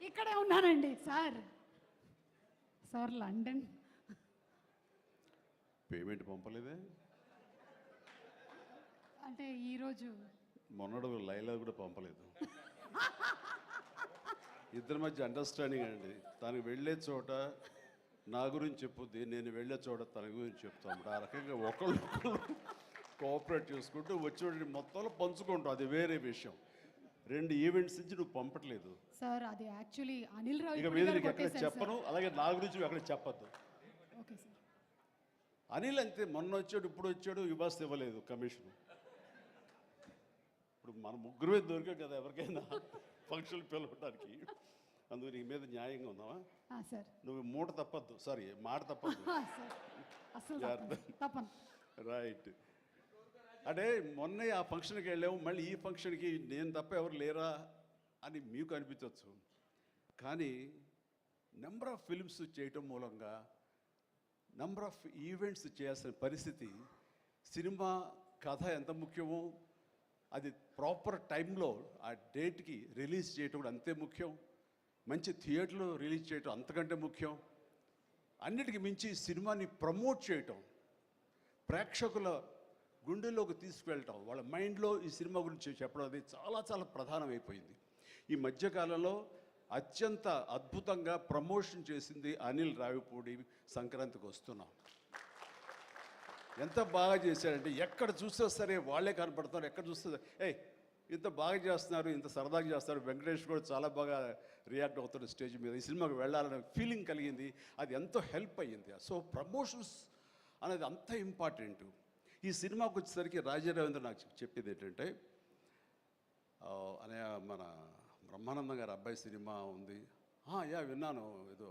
ఇక్కడే ఉన్నానండి sir. Sir London payment పంపలేదే? అంటే ఈరోజు మొన్నడు లైలా కూడా పంపలేదు. ఇద్దరి మధ్య అండర్స్టాండింగ్ అండి. తను వెళ్ళే చోట నా గురించి చెప్పుద్ది, నేను వెళ్ళే చోట తన గురించి చెప్తాం. ఆ రకంగా ఒకళ్ళు కోఆపరేట్ చేసుకుంటూ వచ్చి మొత్తంలో పంచుకుంటాం. అది వేరే విషయం. 2 ఈవెంట్స్ నుంచి నువ్వు పంపట్లేదు సార్. అది యాక్చువల్లీ అనిల్ రావు ఇక మీద నీకు ఎక్కడ చెప్పను, అలాగే నా గురించి ఎక్కడ చెప్పద్దు. Okay sir. అనిల్ అంతే, మొన్న వచ్చాడు ఇప్పుడు వచ్చాడు, ఇవ్వాల్సి ఇవ్వలేదు కమిషన్. ఇప్పుడు మన ముగ్గురే దొరికాం కదా ఎవరికైనా ఫంక్షన్లు పిలవడానికి. అందుకు నీ మీద న్యాయంగా ఉందామా సార్? నువ్వు మూట తప్పద్దు, సారీ మాట తప్పద్దు. రైట్. అంటే మొన్న ఆ ఫంక్షన్కి వెళ్ళాము, మళ్ళీ ఈ ఫంక్షన్కి నేను తప్ప ఎవరు లేరా అని మీకు అనిపించవచ్చు. కానీ నెంబర్ ఆఫ్ ఫిల్మ్స్ చేయటం మూలంగా నెంబర్ ఆఫ్ ఈవెంట్స్ చేయాల్సిన పరిస్థితి, సినిమా కథ ఎంత ముఖ్యమో అది ప్రాపర్ టైంలో ఆ డేట్కి రిలీజ్ చేయటం కూడా అంతే ముఖ్యం. మంచి థియేటర్లో రిలీజ్ చేయటం అంతకంటే ముఖ్యం. అన్నిటికీ మించి సినిమాని ప్రమోట్ చేయటం, ప్రేక్షకుల గుండెల్లోకి తీసుకువెళ్ళటం, వాళ్ళ మైండ్లో ఈ సినిమా గురించి చెప్పడం అది చాలా చాలా ప్రధానమైపోయింది. ఈ మధ్యకాలంలో అత్యంత అద్భుతంగా ప్రమోషన్ చేసింది అనిల్ రావిపూడి. సంక్రాంతికి వస్తున్నాం, ఎంత బాగా చేశారంటే ఎక్కడ చూస్తే సరే వాళ్ళే కనపడుతున్నారు. ఎక్కడ చూస్తే ఇంత బాగా చేస్తున్నారు, ఇంత సరదాగా చేస్తారు. వెంకటేష్ కూడా చాలా బాగా రియాక్ట్ అవుతాడు స్టేజ్ మీద. ఈ సినిమాకి వెళ్ళాలనే ఫీలింగ్ కలిగింది, అది ఎంతో హెల్ప్ అయ్యింది. సో ప్రమోషన్స్ అనేది అంత ఇంపార్టెంట్. ఈ సినిమాకి వచ్చేసరికి రాజా రవీంద్ర నాకు చెప్పేది ఏంటంటే, అనే మన బ్రహ్మానందం గారి అబ్బాయి సినిమా ఉంది. విన్నాను, ఏదో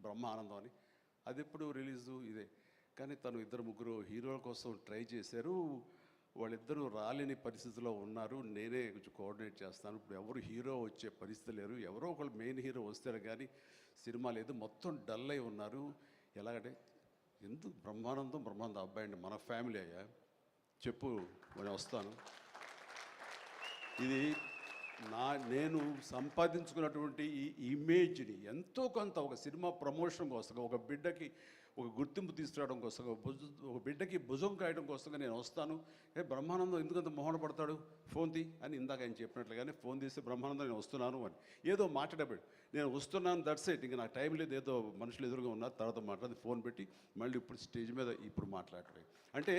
బ్రహ్మానందం అని. అది ఎప్పుడు రిలీజు ఇదే. కానీ తను 2-3 హీరోల కోసం ట్రై చేశారు. వాళ్ళిద్దరూ రాలేని పరిస్థితిలో ఉన్నారు. నేనే కొంచెం కోఆర్డినేట్ చేస్తాను. ఇప్పుడు ఎవరు హీరో వచ్చే పరిస్థితి లేరు. ఎవరో ఒకళ్ళు మెయిన్ హీరో వస్తారు కానీ సినిమా లేదు. మొత్తం డల్ అయి ఉన్నారు. ఎలాగంటే ఎందుకు బ్రహ్మానందం అబ్బాయి అండి, మన ఫ్యామిలీ అయ్యా, చెప్పు నేను వస్తాను. ఇది నేను సంపాదించుకున్నటువంటి ఈ ఇమేజ్ని ఎంతో కొంత ఒక సినిమా ప్రమోషన్ కోసం, ఒక బిడ్డకి ఒక గుర్తింపు తీసుకురావడం కోసం, ఒక బిడ్డకి భుజం కాయడం కోసంగా నేను వస్తాను. బ్రహ్మానందం ఎందుకంత మొహన పడతాడు, ఫోన్ తీ అని ఇందాక ఆయన చెప్పినట్లుగానే ఫోన్ తీసి బ్రహ్మానందం నేను వస్తున్నాను అని ఏదో మాట్లాడబడి నేను వస్తున్నాను, దట్స్ ఇట్. ఇంకా నాకు టైం లేదు, ఏదో మనుషులు ఎదురుగా ఉన్నారు, తర్వాత మాట్లాడి ఫోన్ పెట్టి మళ్ళీ ఇప్పుడు స్టేజ్ మీద ఇప్పుడు మాట్లాడటం అంటే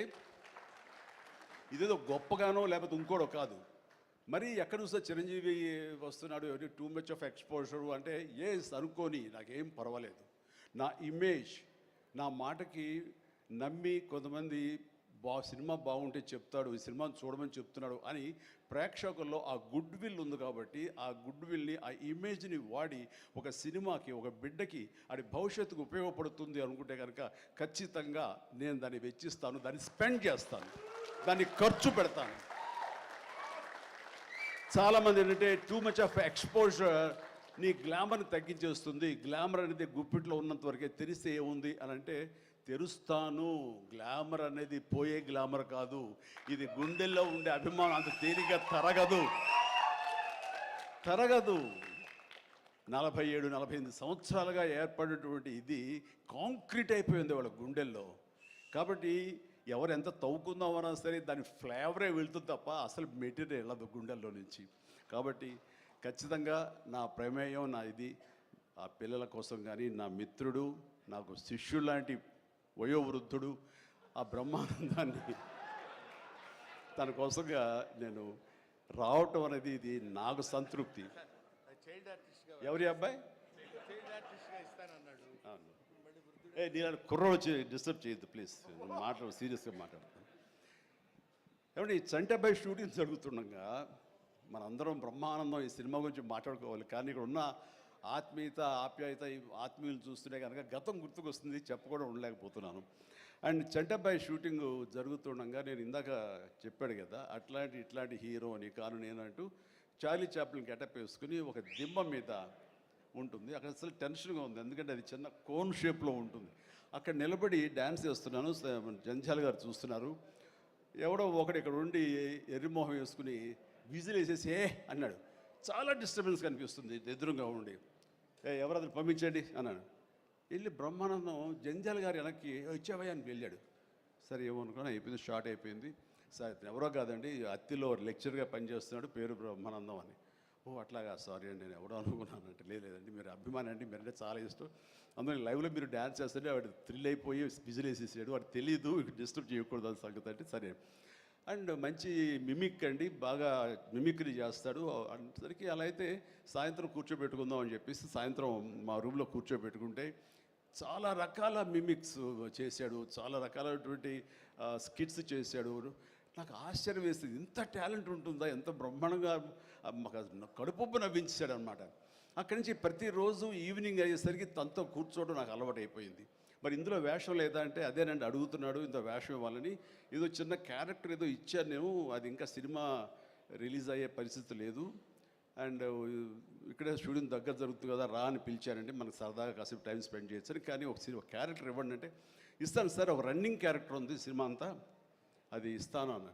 ఇదేదో గొప్పగానో లేకపోతే ఇంకోడో కాదు. మరి ఎక్కడ చూస్తే చిరంజీవి వస్తున్నాడు, టూ మచ్ ఆఫ్ ఎక్స్పోజర్ అంటే అనుకోని నాకేం పర్వాలేదు. నా ఇమేజ్, నా మాటకి నమ్మి కొంతమంది సినిమా బాగుంటే చెప్తాడు, ఈ సినిమాని చూడమని చెప్తున్నాడు అని ప్రేక్షకుల్లో ఆ గుడ్ విల్ ఉంది. కాబట్టి ఆ గుడ్ విల్ని, ఆ ఇమేజ్ని వాడి ఒక సినిమాకి, ఒక బిడ్డకి అది భవిష్యత్తుకు ఉపయోగపడుతుంది అనుకుంటే కనుక ఖచ్చితంగా నేను దాన్ని వెచ్చిస్తాను, దాన్ని స్పెండ్ చేస్తాను, దాన్ని ఖర్చు పెడతాను. చాలామంది ఏంటంటే టూ మచ్ ఆఫ్ ఎక్స్పోజర్ నీ గ్లామర్ని తగ్గించేస్తుంది. గ్లామర్ అనేది గుప్పిట్లో ఉన్నంత వరకే, తెలిస్తే ఏముంది అని అంటే తెరుస్తాను. గ్లామర్ అనేది పోయే గ్లామర్ కాదు, ఇది గుండెల్లో ఉండే అభిమానం అంత తేలిగ్గా తరగదు. 47-48 సంవత్సరాలుగా ఏర్పడినటువంటి ఇది కాంక్రీట్ అయిపోయింది వాళ్ళ గుండెల్లో. కాబట్టి ఎవరు ఎంత తవ్వుకుందామన్నా సరే దాని ఫ్లేవరే వెళ్తుంది తప్ప అసలు మెటీరియల్ వెళ్ళదు గుండెల్లో నుంచి. కాబట్టి ఖచ్చితంగా నా ప్రమేయం, నా ఇది ఆ పిల్లల కోసం కానీ, నా మిత్రుడు, నాకు శిష్యుడు లాంటి వయోవృద్ధుడు ఆ బ్రహ్మానందాన్ని తన కోసంగా నేను రావటం అనేది ఇది నాకు సంతృప్తి. ఎవరి అబ్బాయి నేను కుర్ర వచ్చి డిస్టర్బ్ చేయొద్దు ప్లీజ్, సీరియస్గా మాట్లాడతాను. ఏమంటే ఈ చంటబ్బాయి షూటింగ్ జరుగుతుండగా మనందరం బ్రహ్మానందం ఈ సినిమా గురించి మాట్లాడుకోవాలి. కానీ ఇక్కడ ఉన్న ఆత్మీయత, ఆప్యాయత, ఈ ఆత్మీయులు చూస్తుంటే కనుక గతం గుర్తుకొస్తుంది, చెప్పకుండా ఉండలేకపోతున్నాను. అండ్ చంటబ్బాయి షూటింగ్ జరుగుతుండగా నేను ఇందాక చెప్పాడు కదా ఇట్లాంటి హీరో అని కాను నేనంటూ చార్లీ చాప్లిన్ గెటప్ వేసుకుని ఒక దిమ్మ మీద ఉంటుంది. అక్కడ అసలు టెన్షన్గా ఉంది, ఎందుకంటే అది చిన్న కోన్ షేప్లో ఉంటుంది. అక్కడ నిలబడి డ్యాన్స్ చేస్తున్నాను, జంజాల్ గారు చూస్తున్నారు. ఎవడో ఒకడు ఇక్కడ ఉండి ఎర్రిమోహం వేసుకుని విజిల్ వేసేసి అన్నాడు. చాలా డిస్టర్బెన్స్ కనిపిస్తుంది ఎదురుగా ఉండి. ఎవరు అతను పంపించండి అన్నాను. వెళ్ళి బ్రహ్మానందం జంజాల గారు వెనక్కి వచ్చావయ్యా అని వెళ్ళాడు. సరే ఏమనుకున్నా అయిపోయింది, షార్ట్ అయిపోయింది. సార్ ఇతను ఎవరో కాదండి, అత్తిలో లెక్చర్గా పనిచేస్తున్నాడు, పేరు బ్రహ్మానందం అని. ఓ అట్లాగా, సారీ అండి నేను ఎవడో అనుకున్నానంటే. లేదండి మీరు అభిమాని అండి, మీరంటే చాలా ఇష్టం, అందులో లైవ్లో మీరు డ్యాన్స్ చేస్తుంటే వాడు థ్రిల్ అయిపోయి బిజీలు వేసేసాడు, వాడు తెలీదు డిస్టర్బ్ చేయకూడదు అని సంగతి అంటే సరే. అండ్ మంచి మిమిక్ అండి, బాగా మిమిక్రీ చేస్తాడు అనేసరికి అలా అయితే సాయంత్రం కూర్చోబెట్టుకుందాం అని చెప్పేసి సాయంత్రం మా రూమ్లో కూర్చోబెట్టుకుంటే చాలా రకాల మిమిక్స్ చేశాడు, చాలా రకాలైనటువంటి స్కిట్స్ చేశాడు. నాకు ఆశ్చర్యం వేస్తుంది, ఇంత టాలెంట్ ఉంటుందా, ఎంత బ్రహ్మాండంగా మాకు కడుపు నవ్వించాడు అనమాట. అక్కడి నుంచి ప్రతిరోజు ఈవినింగ్ అయ్యేసరికి తనతో కూర్చోవడం నాకు అలవాటు అయిపోయింది. మరి ఇందులో వేషం లేదా అంటే అదేనండి అడుగుతున్నాడు, ఇంత వేషం ఇవ్వాలని. ఏదో చిన్న క్యారెక్టర్ ఏదో ఇచ్చాను నేను, అది ఇంకా సినిమా రిలీజ్ అయ్యే పరిస్థితి లేదు. అండ్ ఇక్కడే షూటింగ్ దగ్గర జరుగుతుంది కదా, రా అని పిలిచారండి, మనకు సరదాగా కాసేపు టైం స్పెండ్ చేయొచ్చు. కానీ ఒక క్యారెక్టర్ ఇవ్వండి అంటే ఇస్తాను సార్, ఒక రన్నింగ్ క్యారెక్టర్ ఉంది సినిమా అంతా, అది ఇస్తాను అన్న.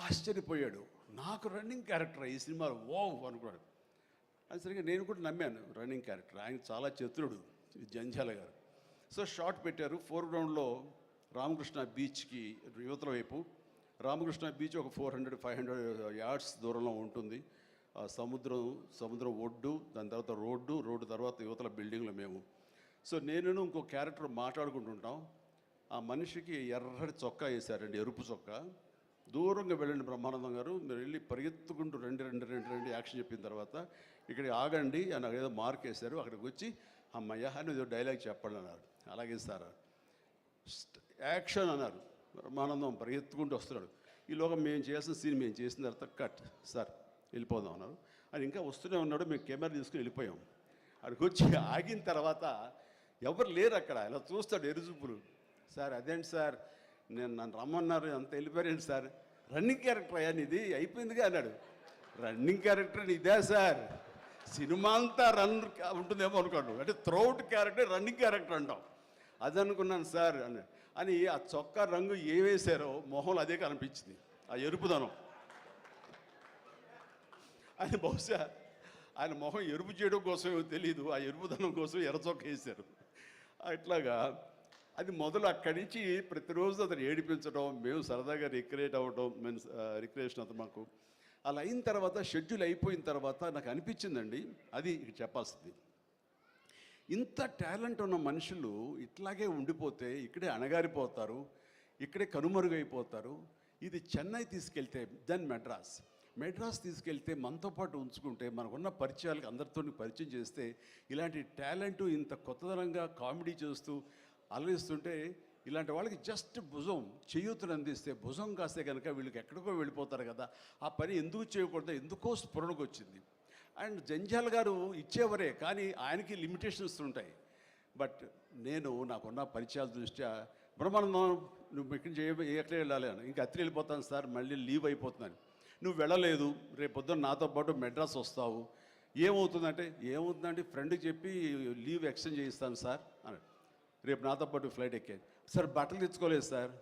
ఆశ్చర్యపోయాడు, నాకు రన్నింగ్ క్యారెక్టర్ ఈ సినిమాలో, ఓ అనుకున్నాడు. అది సరిగ్గా నేను కూడా నమ్మాను, రన్నింగ్ క్యారెక్టర్. ఆయన చాలా చతురుడు జంజాల గారు. సో షార్ట్ పెట్టారు. ఫోర్గ్రౌండ్లో రామకృష్ణ బీచ్కి యువతల వైపు, రామకృష్ణ బీచ్ ఒక 400-500 యార్డ్స్ దూరంలో ఉంటుంది. సముద్రం ఒడ్డు, దాని తర్వాత రోడ్డు తర్వాత యువతల బిల్డింగ్లో మేము. సో నేను ఇంకో క్యారెక్టర్ మాట్లాడుకుంటుంటాం. ఆ మనిషికి ఎర్రటి చొక్కా వేశారండి, ఎరుపు చొక్కా. దూరంగా వెళ్ళండి బ్రహ్మానందం గారు, మీరు వెళ్ళి పరిగెత్తుకుంటూ రెండు యాక్షన్ చెప్పిన తర్వాత ఇక్కడికి ఆగండి అని ఏదో మార్క్ వేశారు. అక్కడికి వచ్చి అమ్మయ్య అని ఏదో డైలాగ్ చెప్పండి అన్నారు. అలాగే సార్ యాక్షన్ అన్నారు. బ్రహ్మానందం పరిగెత్తుకుంటూ వస్తున్నాడు. ఈలోగా మేము చేసిన సీన్ మేము చేసిన తర్వాత కట్ సార్ వెళ్ళిపోదాం అన్నారు. అని ఇంకా వస్తూనే ఉన్నాడు. మేము కెమెరా తీసుకుని వెళ్ళిపోయాం. అక్కడికి వచ్చి ఆగిన తర్వాత ఎవరు లేరు అక్కడ. ఇలా చూస్తాడు ఎరుజుపులు. సార్ అదేంటి సార్, నన్ను రమ్మన్నారు, అంత వెళ్ళిపోయారండి సార్, రన్నింగ్ క్యారెక్టర్ అయ్యా ఇది అయిపోయిందిగా అన్నాడు. రన్నింగ్ క్యారెక్టర్ ఇదే సార్, సినిమా అంతా రన్ ఉంటుందేమో అనుకోండి, అంటే త్రౌట్ క్యారెక్టర్ రన్నింగ్ క్యారెక్టర్ అంటాం, అది అనుకున్నాను సార్ అని ఆ చొక్కా రంగు ఏ వేశారో మొహంలో అదే కనిపించింది, ఆ ఎరుపుదనం. ఆయన బహుశా ఆయన మొహం ఎరుపు చేయడం కోసమేమో తెలియదు, ఆ ఎరుపుదనం కోసం ఎర్ర చొక్క వేశారు. అట్లాగా అది మొదలు. అక్కడి నుంచి ప్రతిరోజు అతను ఏడిపించడం, మేము సరదాగా రిక్రియేట్ అవ్వడం, రిక్రియేషన్ అతను మాకు. అలా అయిన తర్వాత షెడ్యూల్ అయిపోయిన తర్వాత నాకు అనిపించిందండి, అది ఇక్కడ చెప్పాల్సింది, ఇంత టాలెంట్ ఉన్న మనుషులు ఇట్లాగే ఉండిపోతే ఇక్కడే అణగారిపోతారు, ఇక్కడే కనుమరుగైపోతారు. ఇది చెన్నై తీసుకెళ్తే, దెన్ మెడ్రాస్ తీసుకెళ్తే మనతో పాటు ఉంచుకుంటే, మనకున్న పరిచయాలకు అందరితో పరిచయం చేస్తే, ఇలాంటి టాలెంట్ ఇంత కొత్తదనంగా కామెడీ చేస్తూ అలరిస్తుంటే, ఇలాంటి వాళ్ళకి జస్ట్ భుజం చేయూతను అందిస్తే, భుజం కాస్తే కనుక వీళ్ళకి ఎక్కడికో వెళ్ళిపోతారు కదా, ఆ పని ఎందుకు చేయకూడదు, ఎందుకో స్ఫురణకు వచ్చింది. అండ్ జంజాల్ గారు ఇచ్చేవరే, కానీ ఆయనకి లిమిటేషన్స్ ఉంటాయి. బట్ నాకున్న పరిచయాల దృష్ట్యా, బ్రహ్మానందం నువ్వు ఇక్కడి నుంచి ఎక్కడ వెళ్ళాలి అని, ఇంకా అత్రి వెళ్ళిపోతాను సార్, మళ్ళీ లీవ్ అయిపోతున్నాను. నువ్వు వెళ్ళలేదు, రేపు పొద్దున్న నాతో పాటు మెడ్రాస్ వస్తావు, ఏమవుతుందంటే ఫ్రెండ్కి చెప్పి లీవ్ ఎక్స్టెండ్ చేయిస్తాను సార్ అని. రేపు నాతో పాటు ఫ్లైట్ ఎక్కాను సార్, బట్టలు తెచ్చుకోలేదు సార్,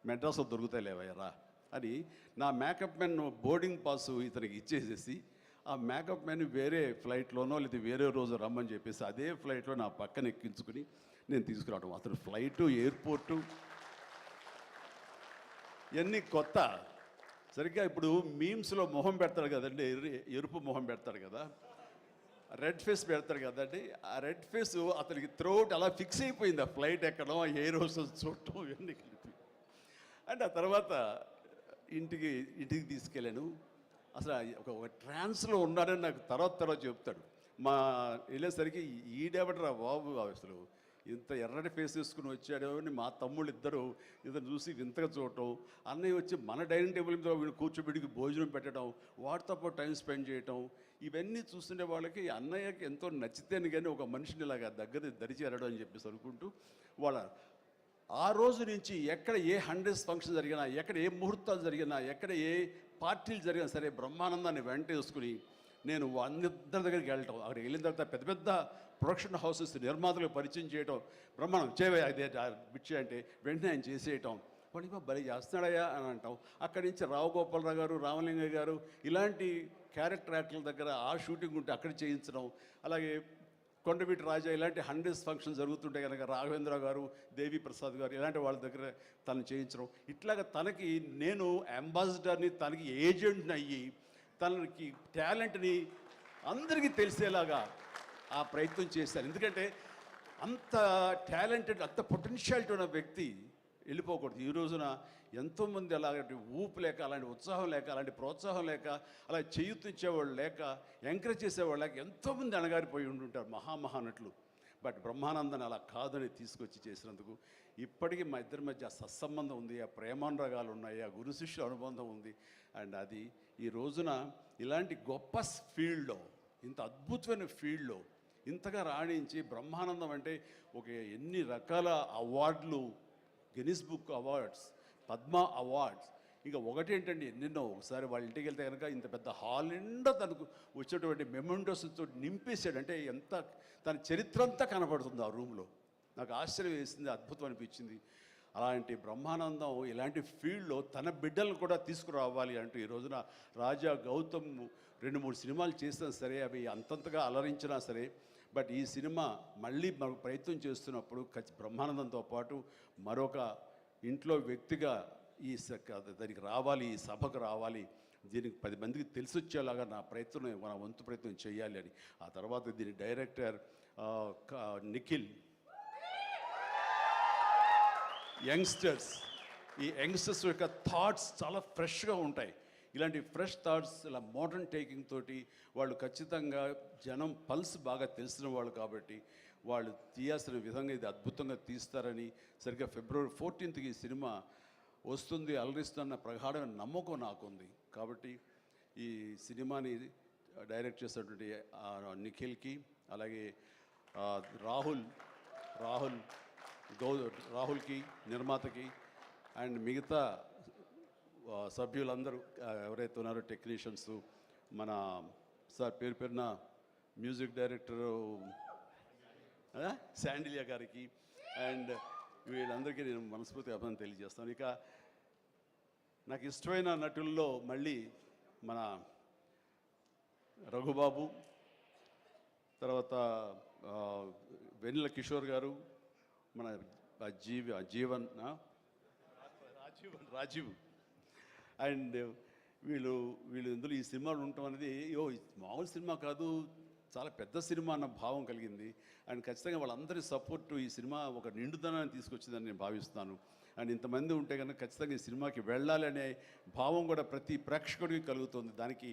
మెడ్రాస్లో దొరుకుతాయి లేవయ్యరా అని నా మేకప్ మ్యాన్ బోర్డింగ్ పాసు ఇతనికి ఇచ్చేసేసి, ఆ మేకప్ మ్యాన్ వేరే ఫ్లైట్లోనో లేదా వేరే రోజు రమ్మని చెప్పేసి అదే ఫ్లైట్లో నా పక్కన ఎక్కించుకుని నేను తీసుకురావడం. అతను ఫ్లైటు, ఎయిర్పోర్టు ఇవన్నీ కొత్త. సరిగ్గా ఇప్పుడు మీమ్స్లో మొహం పెడతాడు కదండి, ఎరుపు మొహం పెడతాడు కదా, రెడ్ ఫేస్ పెడతాడు కదండి, ఆ రెడ్ ఫేస్ అతనికి త్రోట్ అలా ఫిక్స్ అయిపోయింది. ఆ ఫ్లైట్ ఎక్కడం, ఆ ఎయిర్ హోస్టెస్ చూడటం ఇవన్నీ కలిపి. అండ్ ఆ తర్వాత ఇంటికి తీసుకెళ్ళాను. అసలు ఒక ట్రాన్స్లో ఉన్నాడని నాకు తర్వాత చెప్తాడు. వెళ్ళేసరికి ఈడెవడరా బాబు, అసలు ఇంత ఎర్రటి ఫేస్ వేసుకుని వచ్చాడో అని మా తమ్ముళ్ళు ఇద్దరు చూసి వింతగా చూడటం, అన్నయ్య వచ్చి మన డైనింగ్ టేబుల్ మీద వీళ్ళు కూర్చోబెడికి భోజనం పెట్టడం, వాటితో పాటు టైం స్పెండ్ చేయటం, ఇవన్నీ చూస్తుండే వాళ్ళకి అన్నయ్యకి ఎంతో నచ్చితేనే కానీ ఒక మనిషిని ఇలాగా దగ్గర దరిచేరడం అని చెప్పేసి అనుకుంటూ వాళ్ళ ఆ రోజు నుంచి ఎక్కడ ఏ 100th ఫంక్షన్ జరిగినా, ఎక్కడ ఏ ముహూర్తాలు జరిగినా, ఎక్కడ ఏ పార్టీలు జరిగినా సరే బ్రహ్మానందాన్ని వెంట వేసుకుని నేను అందరి దగ్గరికి వెళ్ళటం. అక్కడికి వెళ్ళిన తర్వాత పెద్ద పెద్ద ప్రొడక్షన్ హౌసెస్ నిర్మాతలకు పరిచయం చేయటం, బ్రహ్మాండం చేయవే అదే బిచ్చే అంటే వెంటనే ఆయన చేసేయటం, వాడికి భలే చేస్తున్నాడయ్యా అని అంటాం. అక్కడి నుంచి రావు గోపాలరావు గారు, రామలింగయ్య గారు ఇలాంటి క్యారెక్టర్ యాక్టర్ల దగ్గర ఆ షూటింగ్ ఉంటే అక్కడ చేయించడం, అలాగే కొండవీటి రాజా ఇలాంటి హండ్రెడ్స్ ఫంక్షన్ జరుగుతుంటే కనుక రాఘవేంద్ర గారు, దేవి ప్రసాద్ గారు ఇలాంటి వాళ్ళ దగ్గర తను చేయించడం, ఇట్లాగా తనకి నేను అంబాసిడర్ని, తనకి ఏజెంట్ని అయ్యి తనకి టాలెంట్ని అందరికీ తెలిసేలాగా ఆ ప్రయత్నం చేశాను. ఎందుకంటే అంత టాలెంటెడ్, అంత పొటెన్షియాలిటీ ఉన్న వ్యక్తి వెళ్ళిపోకూడదు. ఈ రోజున ఎంతోమంది అలాంటి ఊపు లేక, అలాంటి ఉత్సాహం లేక, అలాంటి ప్రోత్సాహం లేక, అలా చేయూతించేవాళ్ళు లేక, ఎంకరేజ్ చేసేవాళ్ళు లేక ఎంతోమంది అణగారిపోయి ఉంటుంటారు మహానటులు. బట్ బ్రహ్మానందన్ అలా కాదని తీసుకొచ్చి చేసినందుకు ఇప్పటికీ మా ఇద్దరి మధ్య ఆ సత్సంబంధం ఉంది, ఆ ప్రేమానురాగాలు ఉన్నాయి, ఆ గురు శిష్యుల అనుబంధం ఉంది. అండ్ అది ఈ రోజున ఇలాంటి గొప్ప ఫీల్డ్లో, ఇంత అద్భుతమైన ఫీల్డ్లో ఇంతగా రాణించి, బ్రహ్మానందం అంటే ఒక ఎన్ని రకాల అవార్డులు, Guinness book awards, Padma awards, ఇంకా ఒకటి ఏంటండి ఎన్నెన్నో. ఒకసారి వాళ్ళ ఇంటికి వెళ్తే కనుక ఇంత పెద్ద హాల్ నిండా తనకు వచ్చేటువంటి మెమెంటోస్తో నింపేశాడు. అంటే ఎంత తన చరిత్ర అంతా కనపడుతుంది ఆ రూమ్లో. నాకు ఆశ్చర్యం వేసింది, అద్భుతం అనిపించింది. అలాంటి బ్రహ్మానందం ఇలాంటి ఫీల్డ్లో తన బిడ్డలను కూడా తీసుకురావాలి అంటూ ఈ రోజున రాజా గౌతమ్ 2-3 సినిమాలు చేసినా సరే, అవి అంతంతగా అలరించినా సరే, బట్ ఈ సినిమా మళ్ళీ మనకు ప్రయత్నం చేస్తున్నప్పుడు బ్రహ్మానందంతో పాటు మరొక ఇంట్లో వ్యక్తిగా దానికి రావాలి, ఈ సభకు రావాలి, దీనికి 10 మందికి తెలిసొచ్చేలాగా నా వంతు ప్రయత్నం చేయాలి అని. ఆ తర్వాత దీని డైరెక్టర్ నిఖిల్, యంగ్స్టర్స్, ఈ యంగ్స్టర్స్ యొక్క థాట్స్ చాలా ఫ్రెష్గా ఉంటాయి. ఇలాంటి ఫ్రెష్ థాట్స్, ఇలా మోడర్న్ టేకింగ్ తోటి వాళ్ళు ఖచ్చితంగా జనం పల్స్ బాగా తెలిసిన వాళ్ళు కాబట్టి వాళ్ళు తీయాల్సిన విధంగా ఇది అద్భుతంగా తీస్తారని, సరిగ్గా ఫిబ్రవరి 14th ఈ సినిమా వస్తుంది, అలరిస్తున్న ప్రగాఢమైన నమ్మకం నాకుంది. కాబట్టి ఈ సినిమాని డైరెక్ట్ చేసినటువంటి నిఖిల్కి, అలాగే రాహుల్కి, నిర్మాతకి, అండ్ మిగతా సభ్యులందరూ ఎవరైతే ఉన్నారో, టెక్నీషియన్స్, మన సార్ పేరున మ్యూజిక్ డైరెక్టరు శాండిలియా గారికి, అండ్ వీళ్ళందరికీ నేను మనస్ఫూర్తిగా అభినందన తెలియజేస్తాను. ఇక నాకు ఇష్టమైన నటుల్లో మళ్ళీ మన రఘుబాబు, తర్వాత వెన్నెల కిషోర్ గారు, మన రాజీవ్, అండ్ వీళ్ళు ఇందులో ఈ సినిమాలు ఉండటం అనేది మామూలు సినిమా కాదు, చాలా పెద్ద సినిమా అన్న భావం కలిగింది. అండ్ ఖచ్చితంగా వాళ్ళందరి సపోర్టు ఈ సినిమా ఒక నిండుదనాన్ని తీసుకొచ్చిందని నేను భావిస్తున్నాను. అండ్ ఇంతమంది ఉంటే కనుక ఖచ్చితంగా ఈ సినిమాకి వెళ్ళాలి అనే భావం కూడా ప్రతి ప్రేక్షకుడికి కలుగుతుంది. దానికి